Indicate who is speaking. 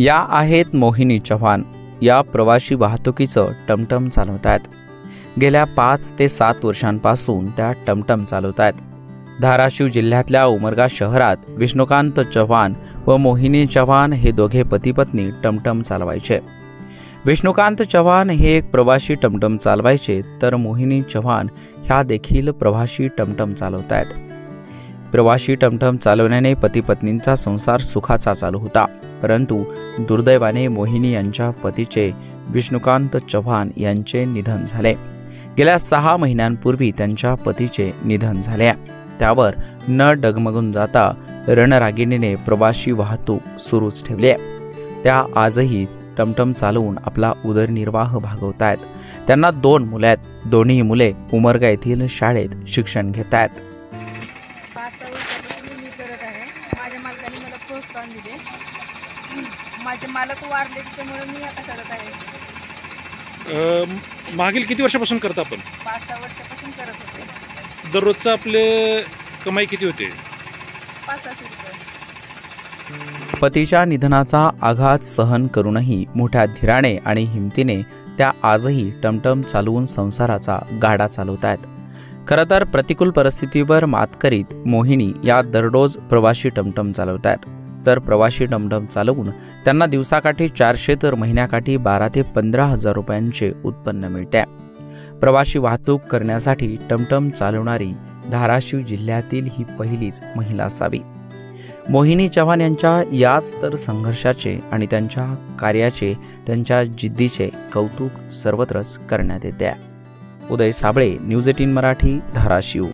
Speaker 1: या आहेत मोहिनी चव्हाण. या प्रवासी वाहतुकीचं टमटम चालवत आहेत. गेल्या 5 ते 7 वर्षांपासून त्या टमटम चालवत आहेत. धाराशिव जिल्ह्यातल्या उमरगा शहरात विष्णुकांत चव्हाण व मोहिनी चव्हाण हे दोघे पती-पत्नी टमटम चालवायचे. विष्णुकांत चव्हाण हे एक प्रवासी टमटम चालवायचे, तर मोहिनी चव्हाण ह्या देखील प्रवासी टमटम चालवत आहेत. प्रवासी टमटम चालवण्याने पती-पत्नींचा संसार सुखाचा चालू होता, परंतु दुर्दैवाने मोहिनी यांच्या पतीचे विष्णुकांत चव्हाण यांचे निधन झाले. गेल्या 6 महिन्यांपूर्वी त्यांच्या पतीचे निधन झाले. त्यावर न डगमगून जाता रणरागिणीने प्रवासी वाहतूक सुरूच ठेवली आहे. त्या आजही टमटम चालवून आपला उदरनिर्वाह भागवत आहेत. त्यांना 2 मुले आहेत. दोन्ही मुले उमरगा येथील शाळेत शिक्षण घेत आहेत.
Speaker 2: 5-6 वर्षापासून मी करत आहे. माझ्या मालकाने मला प्रोत्साहन दिले. माझे मालक वारले, त्याच्यामुळे मी आता करत आहे.
Speaker 3: मागील किती वर्षापासून करता आपण?
Speaker 2: 5-6 वर्षापासून करत होते.
Speaker 3: दररोजचं आपले कमाई किती होते?
Speaker 2: 500-600 रुपये.
Speaker 1: पतीच्या निधनाचा आघात सहन करूनही मोठ्या धीराने आणि हिमतीने त्या आजही टमटम चालवून संसाराचा गाडा चालवत आहेत. खरं तर प्रतिकूल परिस्थितीवर मात करीत मोहिनी या दररोज प्रवासी टमटम चालवत आहेत. तर प्रवासी टमटम चालवून त्यांना दिवसाकाठी 400 तर महिन्याकाठी 12 ते 15 हजार रुपयांचे उत्पन्न मिळते. प्रवासी वाहतूक करण्यासाठी टमटम चालवणारी धाराशिव जिल्ह्यातील ही पहिलीच महिला असावी. मोहिनी चव्हाण यांच्या याच तर संघर्षाचे आणि त्यांच्या कार्याचे, त्यांच्या जिद्दीचे कौतुक सर्वत्रच करण्यात येते. उदय साबळे, न्यूज 18 मराठी, धाराशिव.